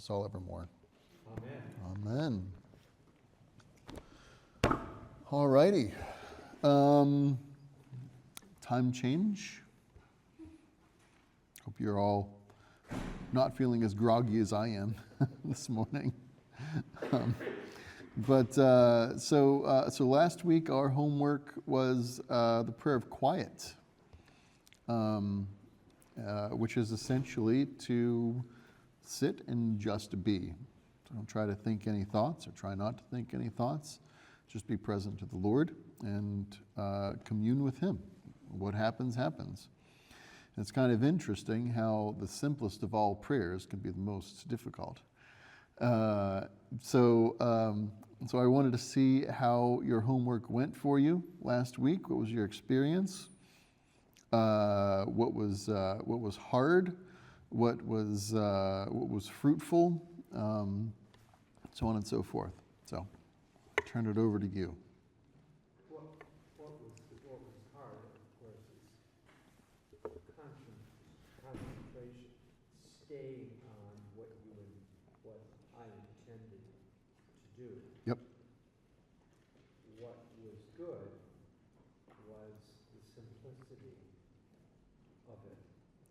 us all evermore. Amen. Amen. All righty. Time change. Hope you're all not feeling as groggy as I am this morning. So last week our homework was the prayer of quiet, which is essentially to sit and just be. So don't try to think any thoughts, or try not to think any thoughts. Just be present to the Lord and commune with Him. What happens, happens. And it's kind of interesting how the simplest of all prayers can be the most difficult. So I wanted to see how your homework went for you last week. What was your experience? What was hard? What was fruitful? So on and so forth. So, turn it over to you. What was hard, of course, is concentration, staying on what I intended to do. Yep. What was good was the simplicity of it.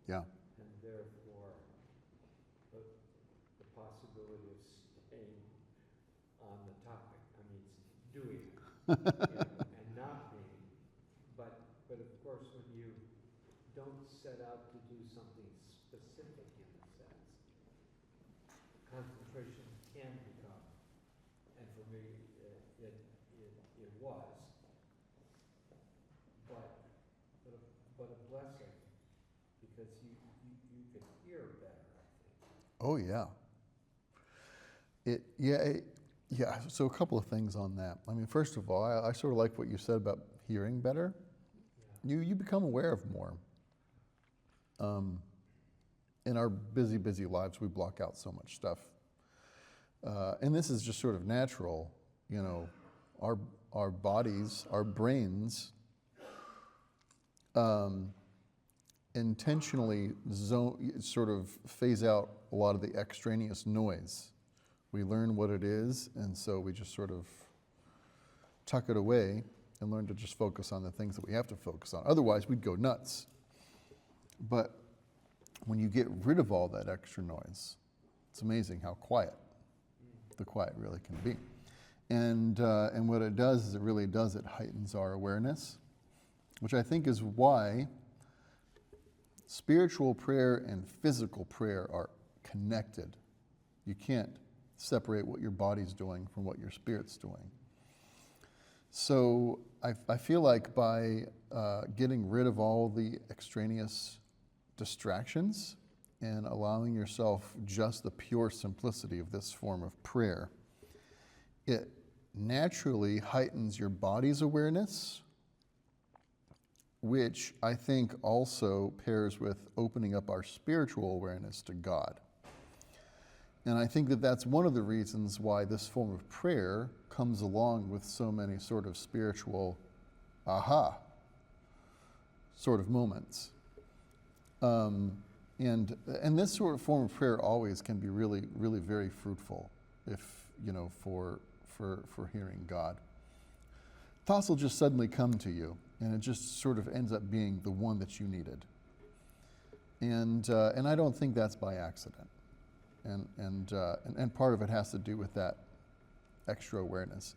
Yeah. And therefore, the possibility of staying on the topic. I mean, doing it, and not being. But of course, when you don't set out to do something specific in a sense, concentration can become, and for me, it was, but a blessing, because you could hear better, I think. Oh yeah. Yeah. So a couple of things on that. I mean, first of all, I sort of like what you said about hearing better. Yeah. You become aware of more. In our busy lives, we block out so much stuff, and this is just sort of natural. You know, our bodies, our brains, intentionally sort of phase out a lot of the extraneous noise. We learn what it is, and so we just sort of tuck it away and learn to just focus on the things that we have to focus on. Otherwise, we'd go nuts. But when you get rid of all that extra noise, it's amazing how quiet the quiet really can be. And what it does is it heightens our awareness, which I think is why spiritual prayer and physical prayer are connected. You can't separate what your body's doing from what your spirit's doing. So I feel like by getting rid of all the extraneous distractions and allowing yourself just the pure simplicity of this form of prayer, it naturally heightens your body's awareness, which I think also pairs with opening up our spiritual awareness to God. And I think that that's one of the reasons why this form of prayer comes along with so many sort of spiritual aha sort of moments. And this sort of form of prayer always can be really, really very fruitful if, for hearing God. Thoughts will just suddenly come to you, and it just sort of ends up being the one that you needed. And I don't think that's by accident. And part of it has to do with that extra awareness.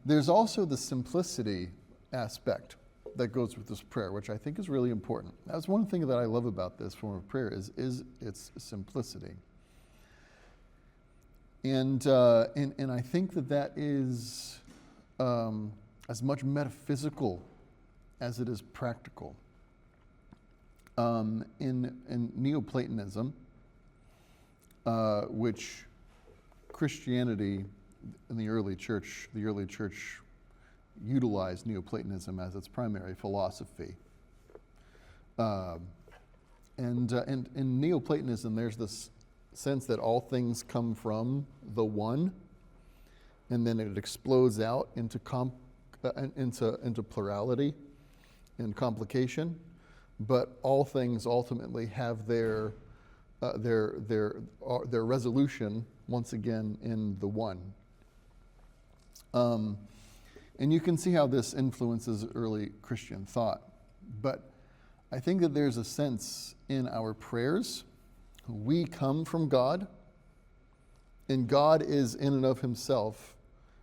There's also the simplicity aspect that goes with this prayer, which I think is really important. That's one thing that I love about this form of prayer is its simplicity. And I think that is as much metaphysical as it is practical. In Neoplatonism, which Christianity in the early church utilized Neoplatonism as its primary philosophy. And in Neoplatonism, there's this sense that all things come from the one, and then it explodes out into plurality and complication. But all things ultimately have their their resolution once again in the one. And you can see how this influences early Christian thought. But I think that there's a sense in our prayers. We come from God, and God is in and of himself,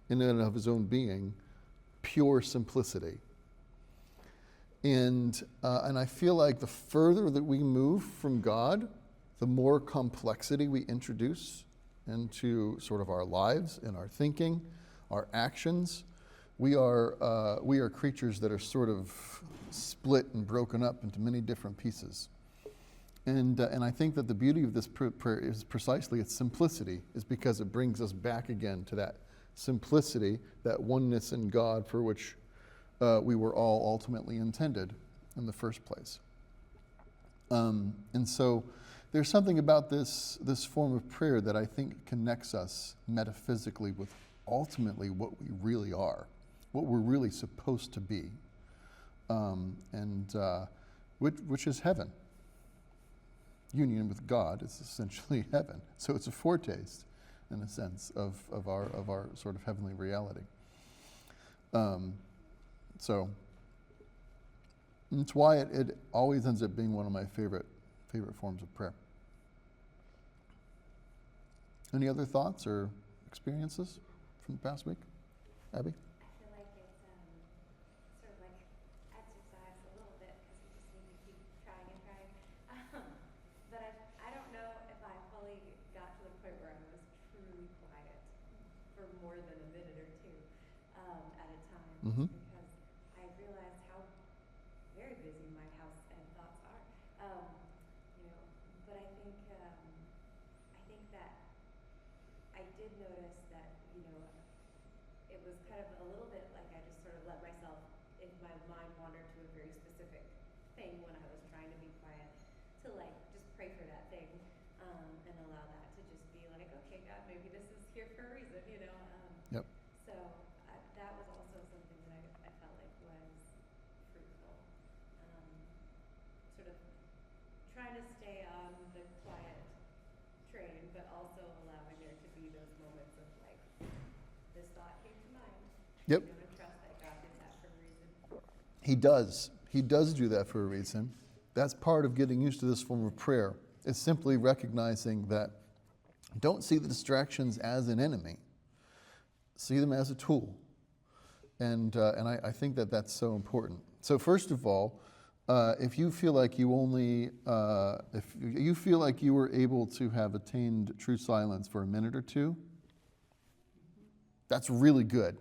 in and of his own being, pure simplicity. And I feel like the further that we move from God, the more complexity we introduce into sort of our lives and our thinking, our actions. We are creatures that are sort of split and broken up into many different pieces. And I think that the beauty of this prayer is precisely its simplicity, is because it brings us back again to that simplicity, that oneness in God for which we were all ultimately intended in the first place. And so there's something about this form of prayer that I think connects us metaphysically with ultimately what we really are, what we're really supposed to be, which is heaven. Union with God is essentially heaven. So it's a foretaste, in a sense, of our sort of heavenly reality. So it's why it always ends up being one of my favorite forms of prayer. Any other thoughts or experiences from the past week? Abby? I feel like it's sort of like exercise a little bit because you just need to keep trying and trying. But I don't know if I fully got to the point where I was truly quiet for more than a minute or two at a time. Mm-hmm. Because I realized how very busy my house and thoughts are. But I think that I did notice that, it was kind of a little bit like I just sort of let myself, if my mind wandered to a very specific thing when I was trying to be quiet, to like just pray for that thing and allow that to just be like, okay, God, maybe this is here for a reason, Yep. So that was also something that I felt like was fruitful. Sort of trying to stay on the quiet train, but also allowing there to be those moments of like, this thought came to mind. Yep. And trust that God did that for a reason. He does. He does do that for a reason. That's part of getting used to this form of prayer. It's simply recognizing that don't see the distractions as an enemy. See them as a tool. And I think that that's so important. So first of all, if you feel like you were able to have attained true silence for a minute or two, that's really good.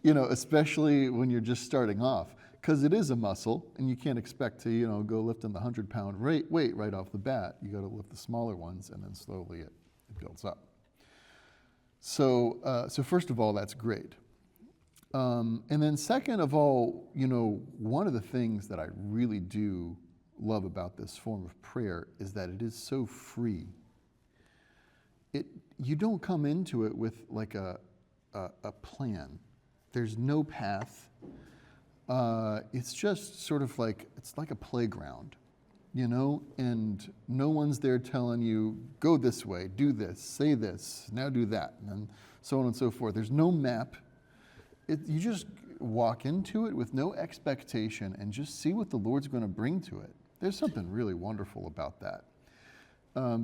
Especially when you're just starting off, because it is a muscle, and you can't expect to, go lifting the 100-pound weight right off the bat. You got to lift the smaller ones, and then slowly it builds up. So first of all, that's great. And then second of all, one of the things that I really do love about this form of prayer is that it is so free. You don't come into it with like a plan. There's no path. It's just sort of like, it's like a playground, and no one's there telling you, go this way, do this, say this, now do that, and so on and so forth. There's no map. You just walk into it with no expectation and just see what the Lord's going to bring to it. There's something really wonderful about that.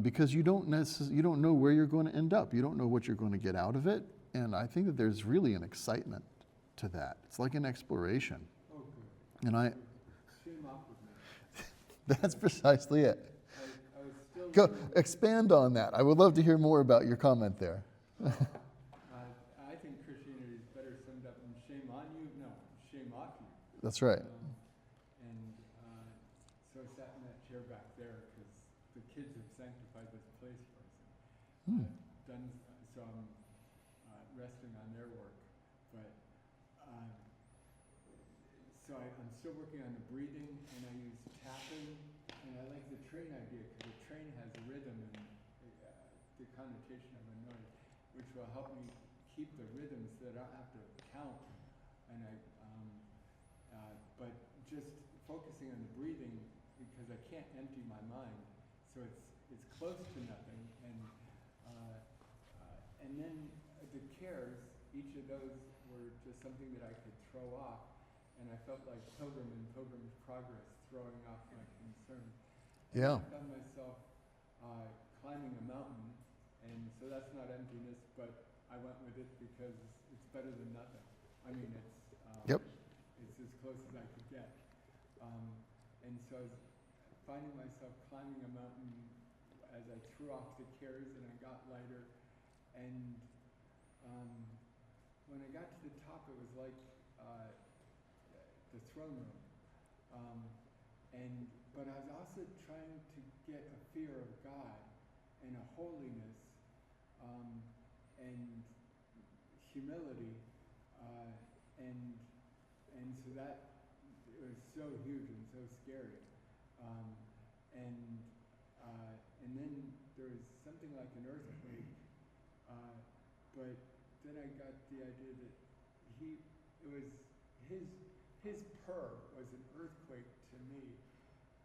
Because you don't know where you're going to end up. You don't know what you're going to get out of it. And I think that there's really an excitement to that. It's like an exploration. Oh, good. And Shame off with me. that's precisely it. I was still Go learning. expand on that. I would love to hear more about your comment there. I think Christianity is better summed up in shame on you. No, shame off you. That's right. So I sat in that chair back there because the kids have sanctified this place for us. So I'm resting on their work. But I'm still working on the breathing, and I use tapping, and I like the train idea because the train has a rhythm and the connotation of a noise, which will help me keep the rhythms so that I don't have to count. And but just focusing on the breathing because I can't empty my mind, so it's close to nothing, and then the cares, each of those were just something that I could throw off, and I felt like Pilgrim and Pilgrim's Progress throwing off my concern. Yeah. I found myself climbing a mountain, and so that's not emptiness, but I went with it because it's better than nothing. I mean, Yep. it's as close as I could get. And so I was finding myself climbing a mountain as I threw off the cares and I got lighter. And when I got to the top, it was like the throne room. But I was also trying to get a fear of God and a holiness and humility, and so that it was so huge and so scary. And then there was something like an earthquake, but then I got the idea that his purr was an earthquake to me,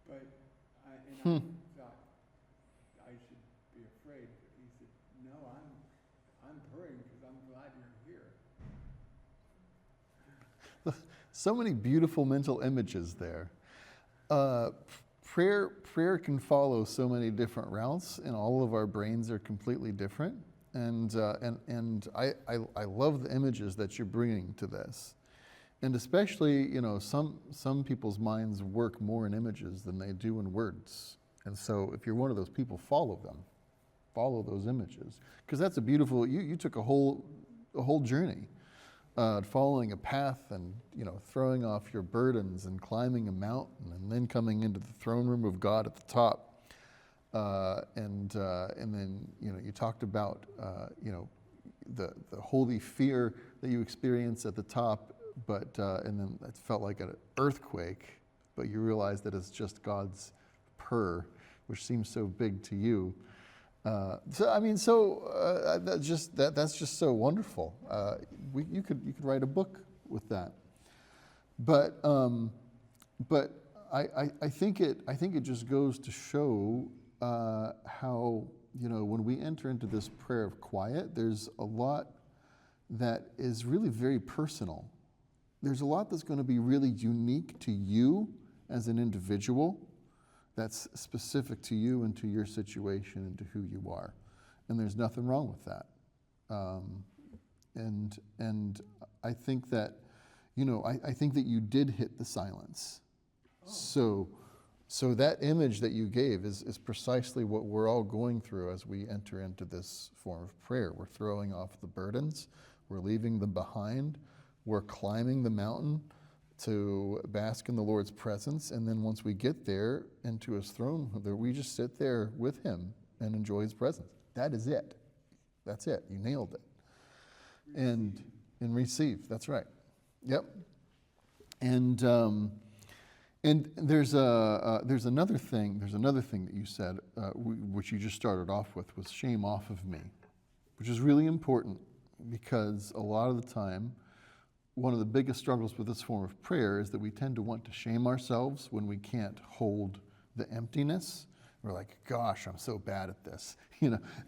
but I thought I should be afraid, but he said, no, I'm purring because I'm glad you're here. So many beautiful mental images there. Prayer can follow so many different routes, and all of our brains are completely different. And I love the images that you're bringing to this, and especially some people's minds work more in images than they do in words. And so if you're one of those people, follow those images, because that's a beautiful. You took a whole journey. Following a path and throwing off your burdens and climbing a mountain and then coming into the throne room of God at the top, and then you talked about the holy fear that you experience at the top, but and then it felt like an earthquake, but you realized that it's just God's purr, which seems so big to you. That's just so wonderful. You could write a book with that. But I think it just goes to show how when we enter into this prayer of quiet, there's a lot that is really very personal. There's a lot that's going to be really unique to you as an individual, that's specific to you and to your situation and to who you are. And there's nothing wrong with that. And I think that, I think that you did hit the silence. Oh. So that image that you gave is precisely what we're all going through as we enter into this form of prayer. We're throwing off the burdens. We're leaving them behind. We're climbing the mountain to bask in the Lord's presence, and then once we get there into his throne, we just sit there with him and enjoy his presence. That is it. That's it. You nailed it. And receive. That's right. Yep. And there's another thing. There's another thing that you said, which you just started off with, was shame off of me, which is really important, because a lot of the time, one of the biggest struggles with this form of prayer is that we tend to want to shame ourselves when we can't hold the emptiness. We're like, gosh, I'm so bad at this.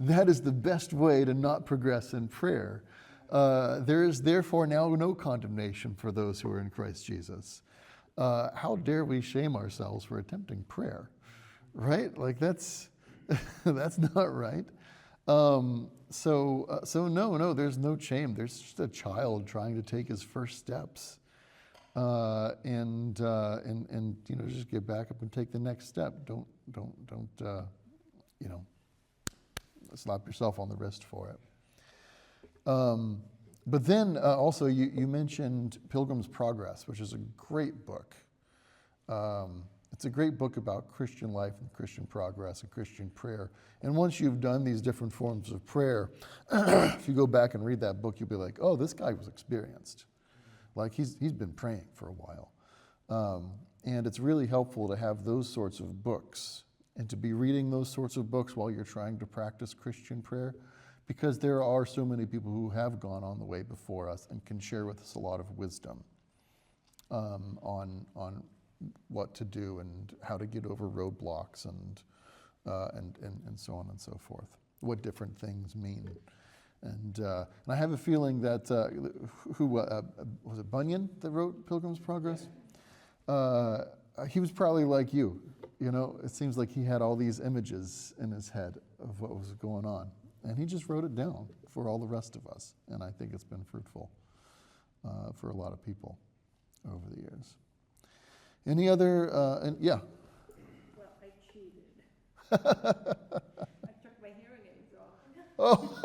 That is the best way to not progress in prayer. There is therefore now no condemnation for those who are in Christ Jesus. How dare we shame ourselves for attempting prayer, right? Like that's not right. So no, there's no shame. There's just a child trying to take his first steps, and just get back up and take the next step. Don't slap yourself on the wrist for it. But then also you mentioned Pilgrim's Progress, which is a great book. It's a great book about Christian life and Christian progress and Christian prayer. And once you've done these different forms of prayer, if you go back and read that book, you'll be like, oh, this guy was experienced. Like he's been praying for a while. And it's really helpful to have those sorts of books and to be reading those sorts of books while you're trying to practice Christian prayer, because there are so many people who have gone on the way before us and can share with us a lot of wisdom on what to do and how to get over roadblocks and so on and so forth. What different things mean. And I have a feeling that, was it Bunyan that wrote Pilgrim's Progress? He was probably like you. It seems like he had all these images in his head of what was going on. And he just wrote it down for all the rest of us. And I think it's been fruitful for a lot of people over the years. Any other, yeah? Well, I cheated. I took my hearing aids off. Oh,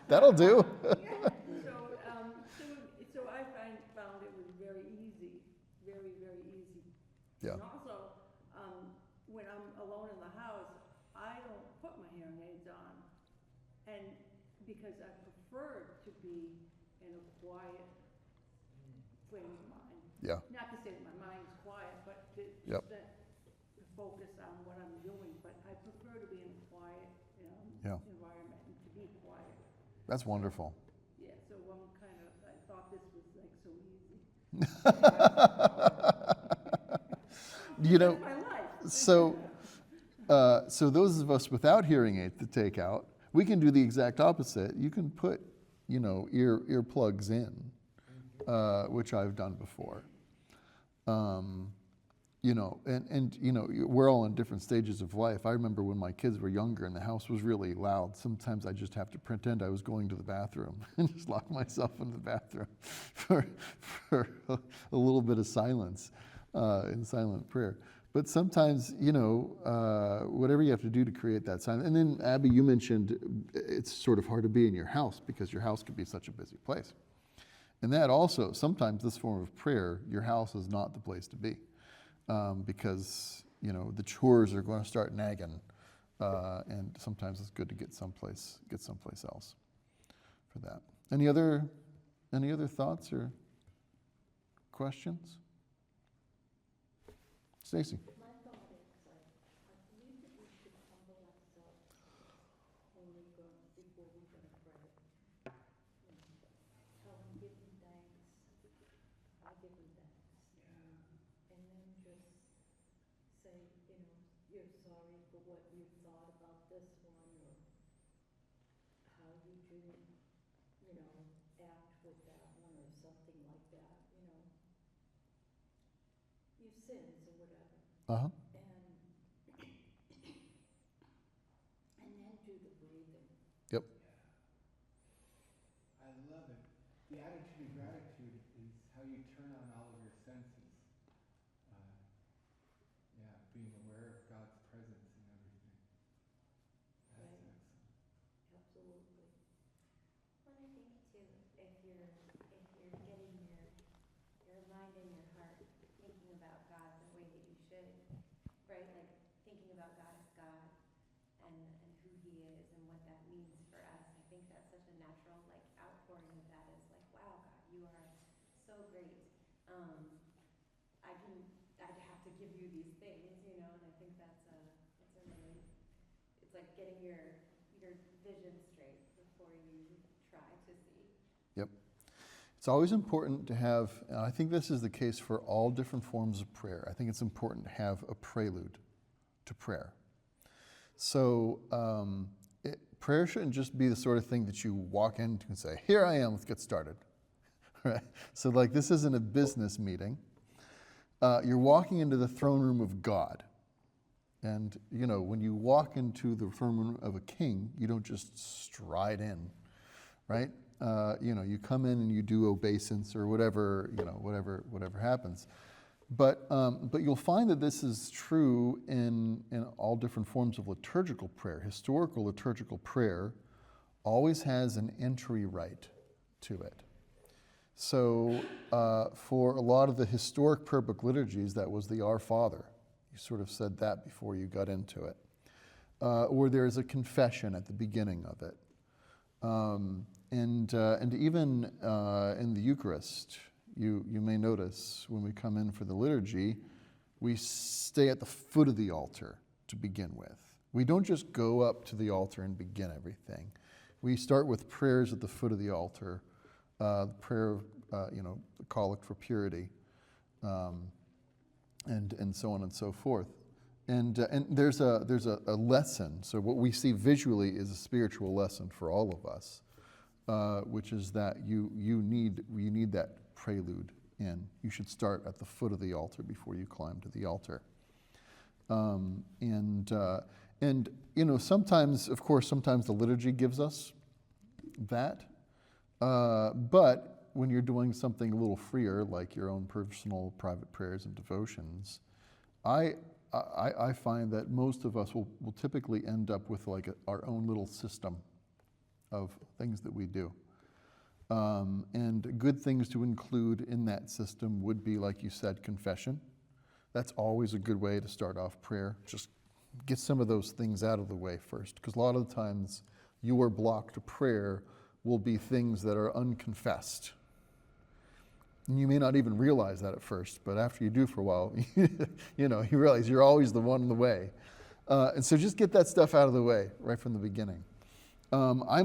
that'll do. So I found it was very easy, very, very easy. Yeah. And also, when I'm alone in the house, I don't put my hearing aids on. And because I prefer to be in a quiet frame of mind. Yeah. Not to say that my mind's quiet, but to Yep. to focus on what I'm doing. But I prefer to be in a quiet, Yeah. environment and to be quiet. That's wonderful. Yeah, so I thought this was like so easy. That's my life. So those of us without hearing aids to take out, we can do the exact opposite. You can put, earplugs in, which I've done before. We're all in different stages of life. I remember when my kids were younger and the house was really loud, sometimes I just have to pretend I was going to the bathroom and just lock myself in the bathroom for a little bit of silence in silent prayer. But sometimes, whatever you have to do to create that silence. And then, Abby, you mentioned it's sort of hard to be in your house because your house can be such a busy place. And that also, sometimes this form of prayer, your house is not the place to be. Because the chores are going to start nagging, and sometimes it's good to get someplace else for that. Any other thoughts or questions? Stacy. My thought is, I believe that we should humble ourselves before we're going to pray. Tell him, give him thanks. I give him thanks. And then just say, you're sorry for what you thought about this one, or how you didn't, act with that one, or something like that, your sins or whatever. Uh-huh. And then do the breathing. Yep. I love it. The attitude of gratitude is how you turn on all of your senses. Being aware of God's presence in everything. That's Right. excellent. Absolutely. Well, I think too, if you're getting your mind and your heart thinking about God the way that you should, right? Like thinking about God as God and who He is and what that means for us. I think that's such a natural outpouring of that is like, wow, God, you are so great. I'd have to give you these things, and I think that's a really, it's like getting your vision straight before you try to see. Yep. It's always important to have, and I think this is the case for all different forms of prayer. I think it's important to have a prelude to prayer. So prayer shouldn't just be the sort of thing that you walk into and say, here I am, let's get started. Right? So this isn't a business meeting. You're walking into the throne room of God. And, when you walk into the throne room of a king, you don't just stride in, right? You come in and you do obeisance or whatever, whatever happens. But you'll find that this is true in all different forms of liturgical prayer. Historical liturgical prayer always has an entry rite to it. So for a lot of the historic prayer book liturgies, that was the Our Father. You sort of said that before you got into it. Or there's a confession at the beginning of it. And even in the Eucharist, you may notice when we come in for the liturgy, we stay at the foot of the altar to begin with. We don't just go up to the altar and begin everything. We start with prayers at the foot of the altar, the prayer of, the collect for purity, and so on and so forth. And there's a lesson. So what we see visually is a spiritual lesson for all of us, which is that you need that prelude in. You should start at the foot of the altar before you climb to the altar. And sometimes the liturgy gives us that, but when you're doing something a little freer, like your own personal private prayers and devotions, I find that most of us will typically end up with like our own little system of things that we do. And good things to include in that system would be, like you said, confession. That's always a good way to start off prayer. Just get some of those things out of the way first, because a lot of the times your block to prayer will be things that are unconfessed. And you may not even realize that at first, but after you do for a while, you realize you're always the one in the way. And so just get that stuff out of the way right from the beginning. I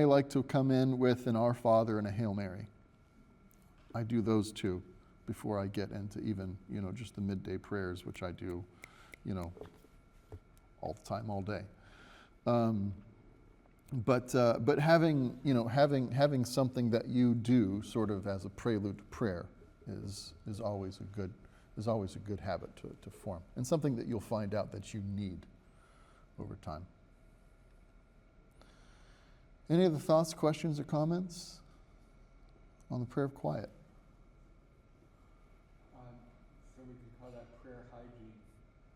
like to come in with an Our Father and a Hail Mary. I do those two before I get into even, just the midday prayers, which I do, all the time, all day. But having something that you do sort of as a prelude to prayer is always a good habit to form, and something that you'll find out that you need over time. Any other thoughts, questions, or comments on the prayer of quiet? So we could call that prayer hygiene.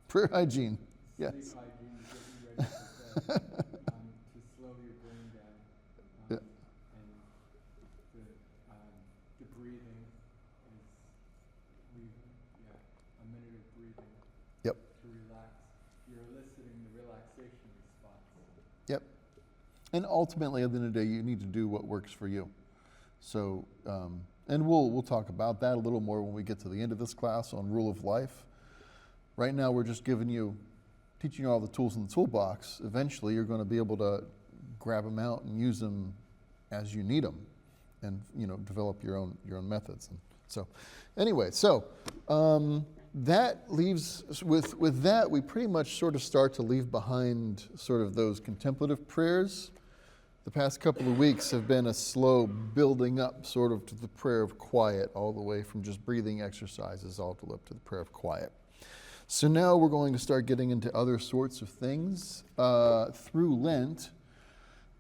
Prayer hygiene, Sleep yes. hygiene, getting ready for bed, to slow your brain down. Yeah. And the breathing is a minute of breathing. Yep. To relax. You're eliciting the relaxation response. Yep. And ultimately, at the end of the day, you need to do what works for you. So, and we'll talk about that a little more when we get to the end of this class on rule of life. Right now, we're just teaching you all the tools in the toolbox. Eventually, you're going to be able to grab them out and use them as you need them, and develop your own methods. And so, anyway, that leaves with that we pretty much sort of start to leave behind sort of those contemplative prayers. The past couple of weeks have been a slow building up sort of to the prayer of quiet, all the way from just breathing exercises all the way up to the prayer of quiet. So now we're going to start getting into other sorts of things. Through Lent,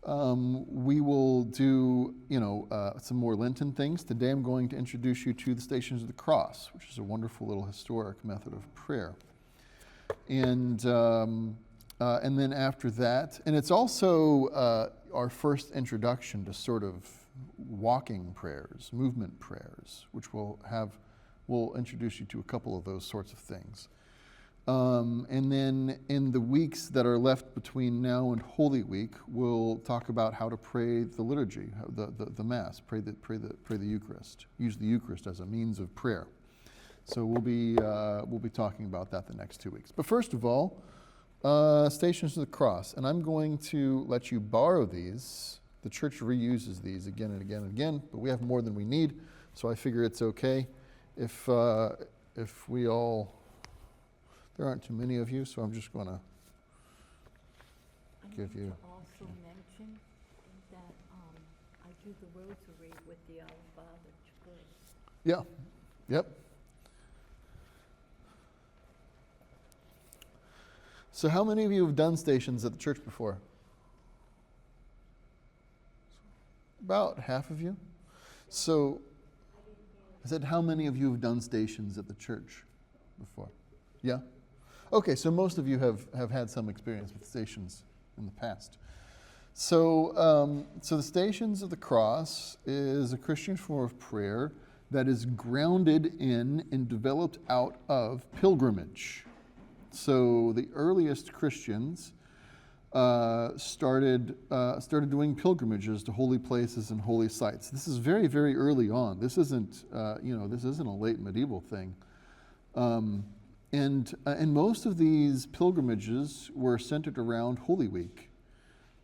we will do, some more Lenten things. Today I'm going to introduce you to the Stations of the Cross, which is a wonderful little historic method of prayer. And then after that, and it's also our first introduction to sort of walking prayers, movement prayers, which we'll introduce you to a couple of those sorts of things. And then in the weeks that are left between now and Holy Week, we'll talk about how to pray the liturgy, the Mass, pray the Eucharist, use the Eucharist as a means of prayer. So we'll be talking about that the next 2 weeks. But first of all, Stations of the Cross, and I'm going to let you borrow these. The church reuses these again and again and again, but we have more than we need, so I figure it's okay if we all. There aren't too many of you, so I'm just going to give you. I need to also mention that I do the rosary with the Our Father first. Yeah. Yep. So how many of you have done stations at the church before? About half of you. So I said, how many of you have done stations at the church before? Yeah? Okay, so most of you have had some experience with stations in the past. So the Stations of the Cross is a Christian form of prayer that is grounded in and developed out of pilgrimage. So the earliest Christians started doing pilgrimages to holy places and holy sites. This is very, very early on. This isn't a late medieval thing. And most of these pilgrimages were centered around Holy Week.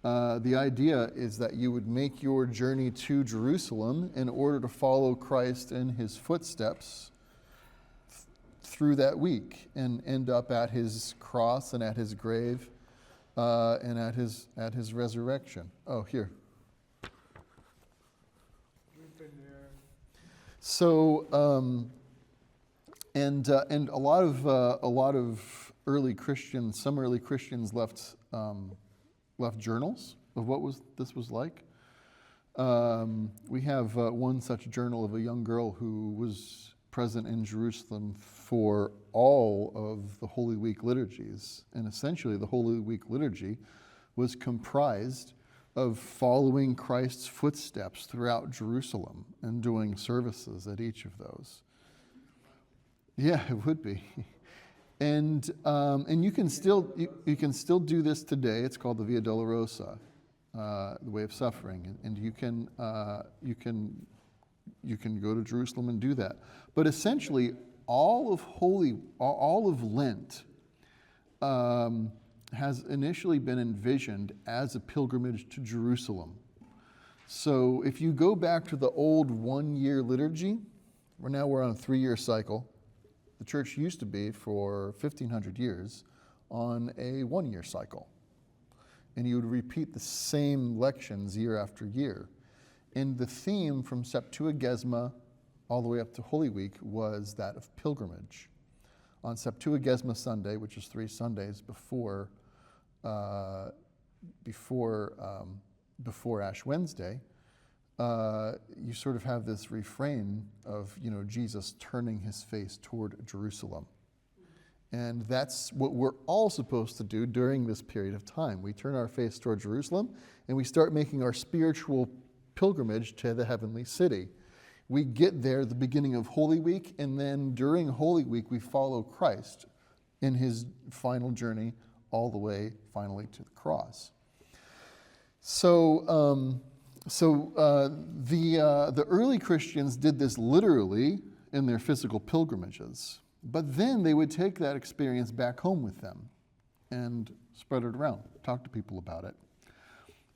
The idea is that you would make your journey to Jerusalem in order to follow Christ in his footsteps through that week and end up at his cross and at his grave and at his resurrection. Oh, here. We've been there. So, and a lot of early Christians, some early Christians left journals of what this was like. We have one such journal of a young girl who was present in Jerusalem for all of the Holy Week liturgies. And essentially the Holy Week liturgy was comprised of following Christ's footsteps throughout Jerusalem and doing services at each of those. Yeah, it would be. And you can still do this today. It's called the Via Dolorosa, the Way of Suffering, and you can go to Jerusalem and do that. But essentially, all of Lent has initially been envisioned as a pilgrimage to Jerusalem. So if you go back to the old 1-year liturgy, we're on a 3-year cycle. The church used to be for 1,500 years on a 1-year cycle. And you would repeat the same lections year after year. And the theme from Septuagesima all the way up to Holy Week was that of pilgrimage. On Septuagesima Sunday, which is 3 Sundays before Ash Wednesday, you sort of have this refrain of, Jesus turning his face toward Jerusalem. And that's what we're all supposed to do during this period of time. We turn our face toward Jerusalem, and we start making our spiritual pilgrimage to the heavenly city. We get there at the beginning of Holy Week, and then during Holy Week, we follow Christ in his final journey all the way, finally, to the cross. So the early Christians did this literally in their physical pilgrimages, but then they would take that experience back home with them and spread it around, talk to people about it.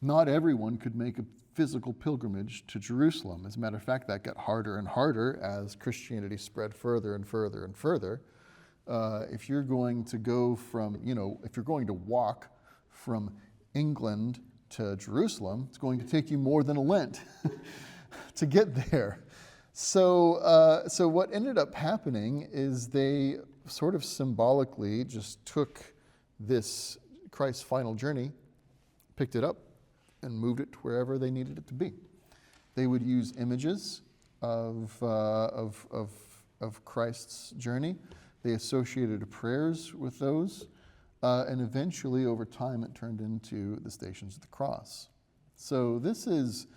Not everyone could make a physical pilgrimage to Jerusalem. As a matter of fact, that got harder and harder as Christianity spread further and further and further. If you're going to go from, if you're going to walk from England to Jerusalem, it's going to take you more than a Lent to get there. So what ended up happening is they sort of symbolically just took this Christ's final journey, picked it up, and moved it to wherever they needed it to be. They would use images of Christ's journey. They associated prayers with those, and eventually, over time, it turned into the Stations of the Cross. So this is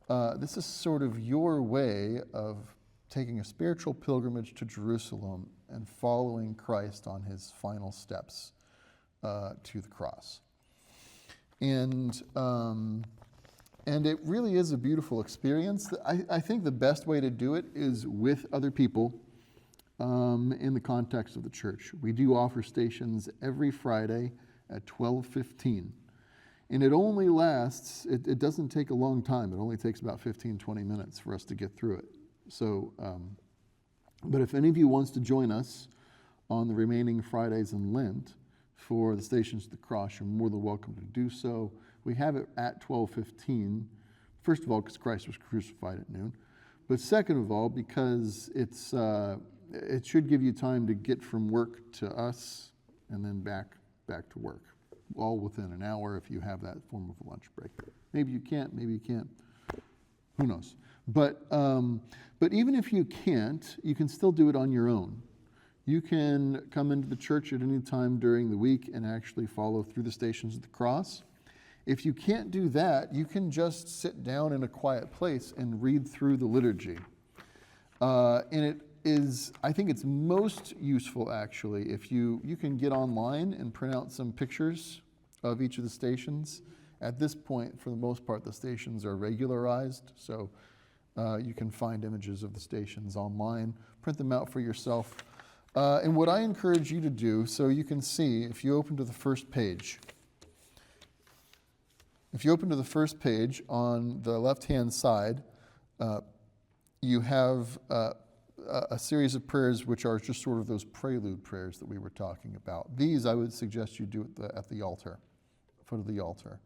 sort of your way of taking a spiritual pilgrimage to Jerusalem and following Christ on his final steps to the cross. And it really is a beautiful experience. I think the best way to do it is with other people in the context of the church. We do offer stations every Friday at 12:15. And it only lasts, it doesn't take a long time. It only takes about 15, 20 minutes for us to get through it. So, but if any of you wants to join us on the remaining Fridays in Lent for the Stations of the Cross, you're more than welcome to do so. We have it at 12:15, first of all, because Christ was crucified at noon, but second of all, because it should give you time to get from work to us and then back to work, all within an hour if you have that form of a lunch break. Maybe you can't, who knows? But even if you can't, you can still do it on your own. You can come into the church at any time during the week and actually follow through the Stations of the Cross. If you can't do that, you can just sit down in a quiet place and read through the liturgy. And I think it's most useful actually if you can get online and print out some pictures of each of the stations. At this point, for the most part, the stations are regularized, so you can find images of the stations online, print them out for yourself. And what I encourage you to do, so you can see, if you open to the first page, on the left-hand side, you have a series of prayers which are just sort of those prelude prayers that we were talking about. These I would suggest you do at the altar, foot of the altar.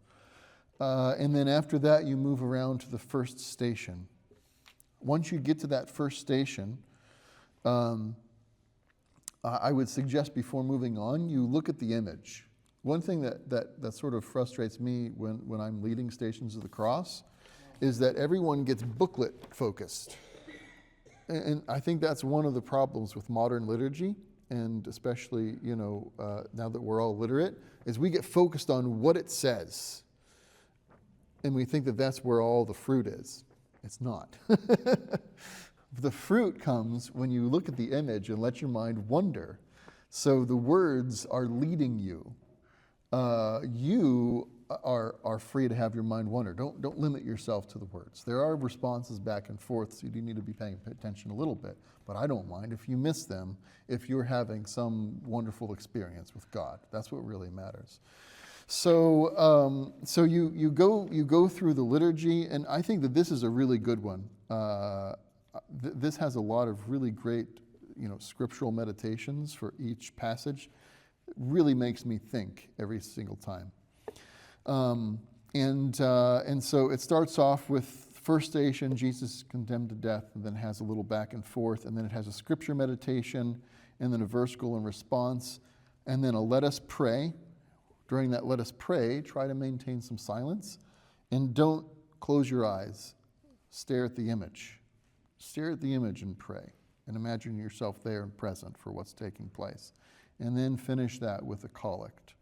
And then after that, you move around to the first station. Once you get to that first station, I would suggest before moving on, you look at the image. One thing that sort of frustrates me when I'm leading Stations of the Cross is that everyone gets booklet focused. And I think that's one of the problems with modern liturgy, and especially, now that we're all literate, is we get focused on what it says. And we think that that's where all the fruit is. It's not. The fruit comes when you look at the image and let your mind wander. So the words are leading you. You are free to have your mind wander. Don't limit yourself to the words. There are responses back and forth, so you do need to be paying attention a little bit. But I don't mind if you miss them, if you're having some wonderful experience with God. That's what really matters. So you go through the liturgy, and I think that this is a really good one. This has a lot of really great, scriptural meditations for each passage. It really makes me think every single time. And so it starts off with first station, Jesus condemned to death, and then has a little back and forth, and then it has a scripture meditation, and then a versicle and response, and then a let us pray. During that let us pray, try to maintain some silence, and don't close your eyes. Stare at the image. Stare at the image and pray, and imagine yourself there and present for what's taking place. And then finish that with a collect.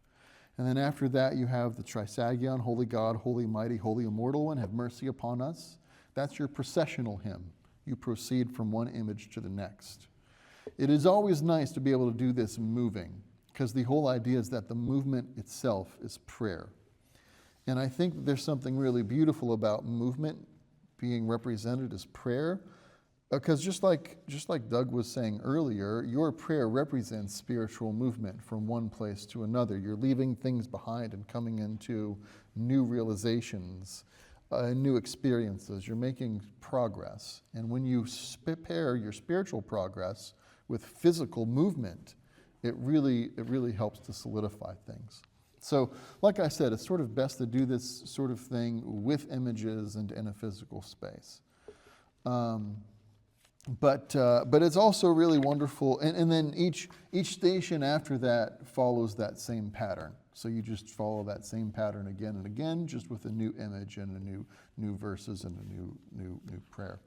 And then after that, you have the Trisagion, Holy God, Holy Mighty, Holy Immortal One, have mercy upon us. That's your processional hymn. You proceed from one image to the next. It is always nice to be able to do this moving, because the whole idea is that the movement itself is prayer. And I think there's something really beautiful about movement being represented as prayer, because just like Doug was saying earlier, your prayer represents spiritual movement from one place to another. You're leaving things behind and coming into new realizations, new experiences. You're making progress. And when you pair your spiritual progress with physical movement, it really helps to solidify things. So, like I said, it's sort of best to do this sort of thing with images and in a physical space. But it's also really wonderful, and then each station after that follows that same pattern. So you just follow that same pattern again and again, just with a new image and a new verses and a new prayer.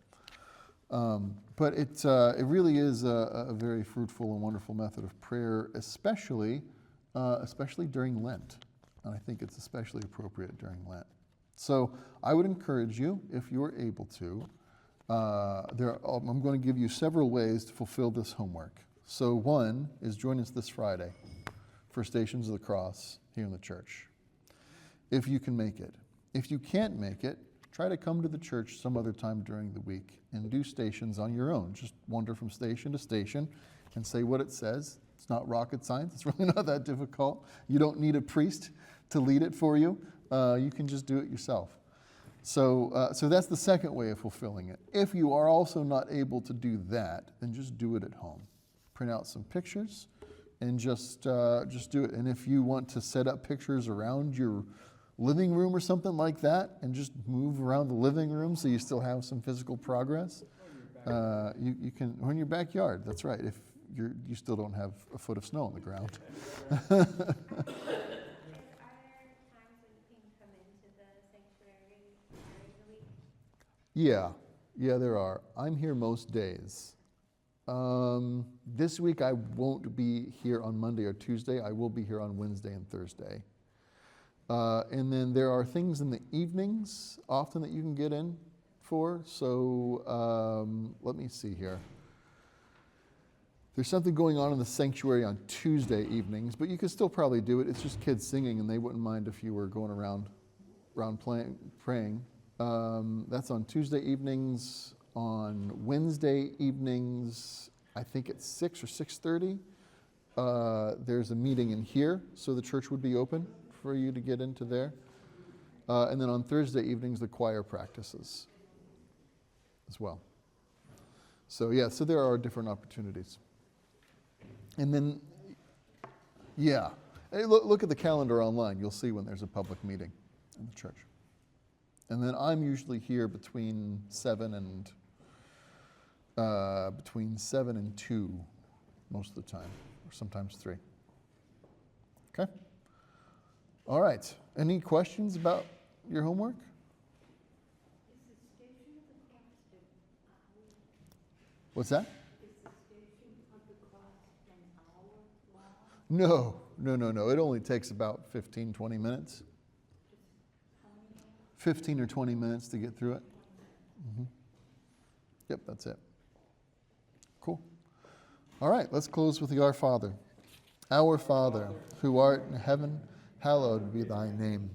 But it really is a very fruitful and wonderful method of prayer, especially during Lent. And I think it's especially appropriate during Lent. So I would encourage you, if you're able to, I'm going to give you several ways to fulfill this homework. So one is join us this Friday for Stations of the Cross here in the church, if you can make it. If you can't make it, try to come to the church some other time during the week and do stations on your own. Just wander from station to station and say what it says. It's not rocket science. It's really not that difficult. You don't need a priest to lead it for you. You can just do it yourself. So that's the second way of fulfilling it. If you are also not able to do that, then just do it at home. Print out some pictures and just do it. And if you want to set up pictures around your living room or something like that and just move around the living room so you still have some physical progress, you can, or in your backyard, that's right, if you still don't have a foot of snow on the ground. Yeah, there are. I'm here most days. This week I won't be here on Monday or Tuesday. I will be here on Wednesday and Thursday. And then there are things in the evenings often that you can get in for. So let me see here. There's something going on in the sanctuary on Tuesday evenings, but you could still probably do it. It's just kids singing, and they wouldn't mind if you were going around praying. That's on Tuesday evenings. On Wednesday evenings, I think it's 6 or 6:30. There's a meeting in here, so the church would be open for you to get into there. And then on Thursday evenings, the choir practices as well. So yeah, so there are different opportunities. And then, yeah, hey, look at the calendar online. You'll see when there's a public meeting in the church. And then I'm usually here between 7 and 2 most of the time, or sometimes 3. Okay? All right. Any questions about your homework? Is the Station of the Cross an hour? What's that? Is the Station of the Cross an hour long? No. It only takes about 15, 20 minutes. How many minutes? 15 or 20 minutes to get through it. Mhm. Yep, that's it. Cool. All right, let's close with the Our Father. Our Father, who art in heaven, hallowed be thy name.